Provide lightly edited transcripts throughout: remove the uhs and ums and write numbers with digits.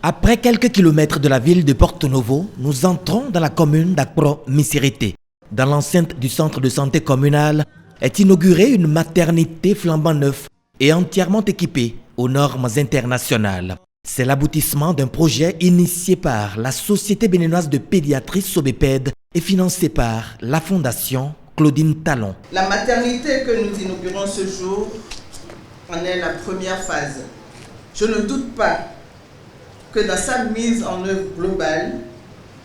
Après quelques kilomètres de la ville de Porto Novo, nous entrons dans la commune d'Akpro-Missirité. Dans l'enceinte du centre de santé communal est inaugurée une maternité flambant neuve et entièrement équipée aux normes internationales. C'est l'aboutissement d'un projet initié par la Société béninoise de pédiatrie Sobeped et financé par la Fondation Claudine Talon. La maternité que nous inaugurons ce jour en est la première phase. Je ne doute pas que dans sa mise en œuvre globale,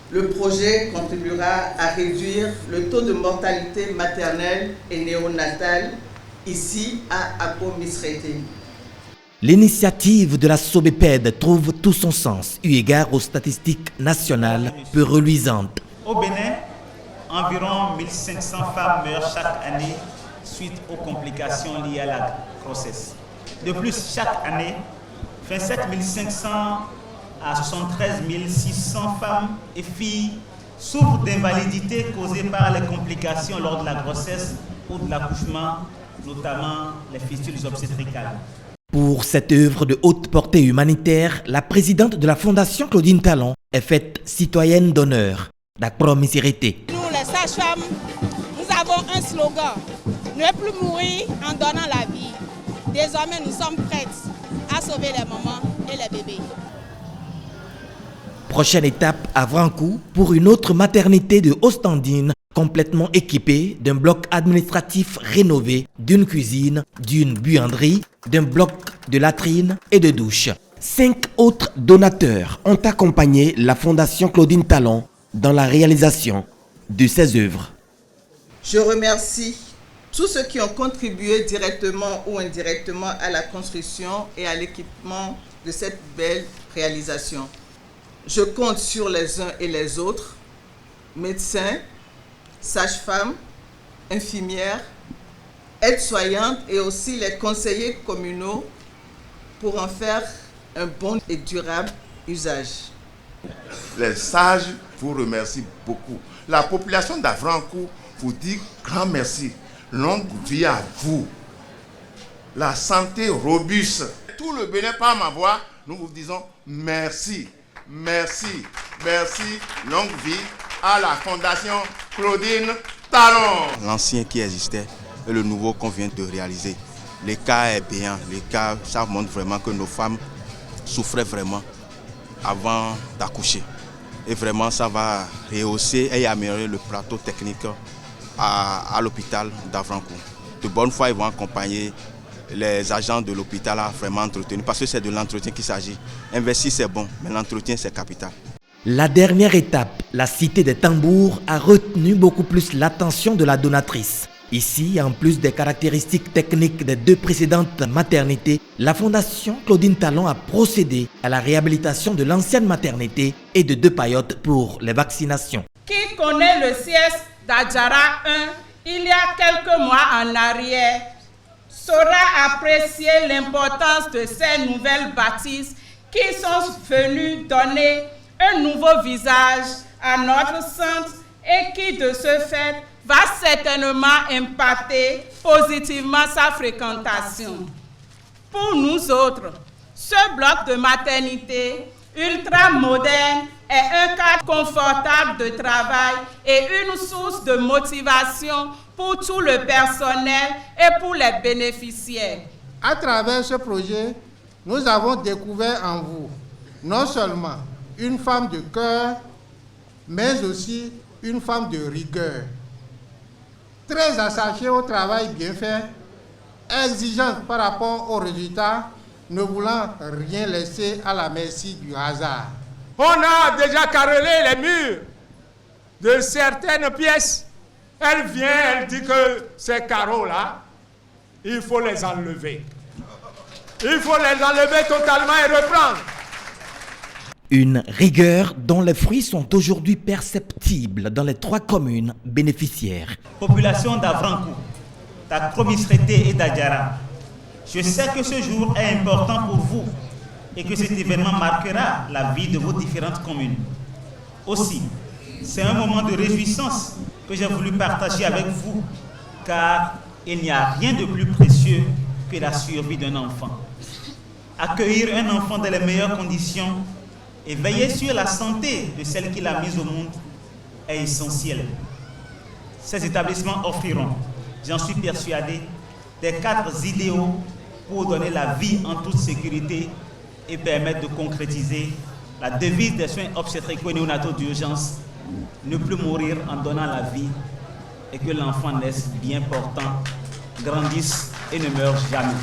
le projet contribuera à réduire le taux de mortalité maternelle et néonatale ici à Akpro-Missirité. L'initiative de la Sobeped trouve tout son sens, eu égard aux statistiques nationales peu reluisantes. Au Bénin, environ 1500 femmes meurent chaque année suite aux complications liées à la grossesse. De plus, chaque année, 27 500 à 73 600 femmes et filles souffrent d'invalidité causée par les complications lors de la grossesse ou de l'accouchement, notamment les fistules obstétricales. Pour cette œuvre de haute portée humanitaire, la présidente de la Fondation Claudine Talon est faite citoyenne d'honneur d'Akpro-Missirité. Nous, les sages-femmes, nous avons un slogan, ne plus mourir en donnant la vie. Désormais, nous sommes prêtes à sauver les mamans et les bébés. Prochaine étape à Vrancou pour une autre maternité de Ostendine complètement équipée d'un bloc administratif rénové, d'une cuisine, d'une buanderie, d'un bloc de latrines et de douches. 5 autres donateurs ont accompagné la Fondation Claudine Talon dans la réalisation de ces œuvres. Je remercie tous ceux qui ont contribué directement ou indirectement à la construction et à l'équipement de cette belle réalisation. Je compte sur les uns et les autres, médecins, sages-femmes, infirmières, aides-soignantes et aussi les conseillers communaux pour en faire un bon et durable usage. Les sages vous remercient beaucoup. La population d'Avrancourt vous dit grand merci. Longue vie à vous. La santé robuste. Tout le Bénin par ma voix, nous vous disons merci. Merci, merci, longue vie à la Fondation Claudine Talon. L'ancien qui existait et le nouveau qu'on vient de réaliser. L'écart est béant, l'écart, ça montre vraiment que nos femmes souffraient vraiment avant d'accoucher. Et vraiment ça va rehausser et améliorer le plateau technique à l'hôpital d'Avrancourt. De bonne foi, ils vont accompagner les agents de l'hôpital à vraiment entretenir, parce que c'est de l'entretien qu'il s'agit. Investir c'est bon, mais l'entretien c'est capital. La dernière étape, la cité des tambours, a retenu beaucoup plus l'attention de la donatrice. Ici, en plus des caractéristiques techniques des 2 précédentes maternités, la Fondation Claudine Talon a procédé à la réhabilitation de l'ancienne maternité et de 2 paillotes pour les vaccinations. Qui connaît le siège d'Adjara 1 il y a quelques mois en arrière saura apprécier l'importance de ces nouvelles bâtisses qui sont venues donner un nouveau visage à notre centre et qui, de ce fait, va certainement impacter positivement sa fréquentation. Pour nous autres, ce bloc de maternité ultra moderne est un cadre confortable de travail et une source de motivation pour tout le personnel et pour les bénéficiaires. À travers ce projet, nous avons découvert en vous non seulement une femme de cœur, mais aussi une femme de rigueur. Très attachée au travail bien fait, exigeante par rapport aux résultats, ne voulant rien laisser à la merci du hasard. On a déjà carrelé les murs de certaines pièces. Elle vient, elle dit que ces carreaux-là, il faut les enlever. Il faut les enlever totalement et reprendre. Une rigueur dont les fruits sont aujourd'hui perceptibles dans les 3 communes bénéficiaires. Population d'Avrancourt, d'Akpro-Missirité et d'Adjara, je sais que ce jour est important pour vous et que cet événement marquera la vie de vos différentes communes. Aussi, c'est un moment de réjouissance que j'ai voulu partager avec vous, car il n'y a rien de plus précieux que la survie d'un enfant. Accueillir un enfant dans les meilleures conditions Et veiller sur la santé de celle qui l'a mise au monde est essentiel. Ces établissements offriront, j'en suis persuadé, des cadres idéaux pour donner la vie en toute sécurité et permettre de concrétiser la devise des soins obstétricaux et néonataux d'urgence, ne plus mourir en donnant la vie et que l'enfant naisse bien portant, grandisse et ne meure jamais.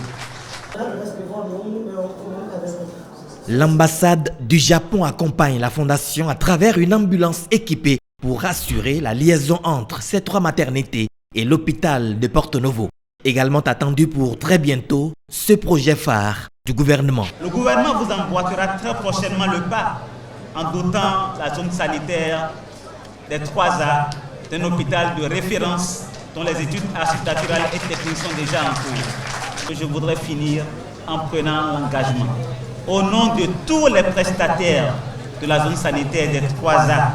L'ambassade du Japon accompagne la fondation à travers une ambulance équipée pour assurer la liaison entre ces 3 maternités et l'hôpital de Porto Novo. Également attendu pour très bientôt ce projet phare du gouvernement. Le gouvernement vous emboîtera très prochainement le pas en dotant la zone sanitaire des 3A d'un hôpital de référence dont les études architecturales et techniques sont déjà en cours. Je voudrais finir en prenant l'engagement, au nom de tous les prestataires de la zone sanitaire des 3A,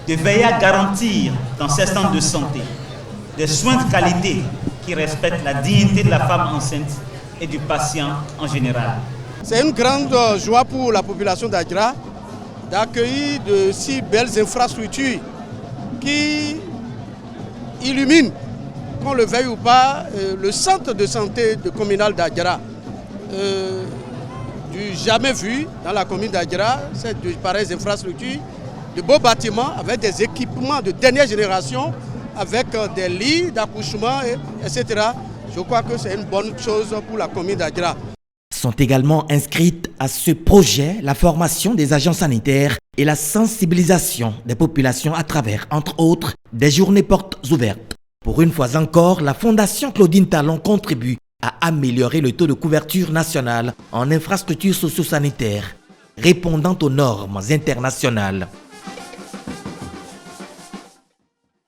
de veiller à garantir dans ces centres de santé des soins de qualité qui respectent la dignité de la femme enceinte et du patient en général. C'est une grande joie pour la population d'Adjara d'accueillir de si belles infrastructures qui illuminent, qu'on le veuille ou pas, le centre de santé communal d'Adjara. Du jamais vu dans la commune d'Adjara, c'est de pareilles infrastructures, de beaux bâtiments avec des équipements de dernière génération, avec des lits d'accouchement, etc. Je crois que c'est une bonne chose pour la commune d'Adjara. Sont également inscrites à ce projet la formation des agents sanitaires et la sensibilisation des populations à travers, entre autres, des journées portes ouvertes. Pour une fois encore, la Fondation Claudine Talon contribue à améliorer le taux de couverture nationale en infrastructures socio-sanitaires, répondant aux normes internationales.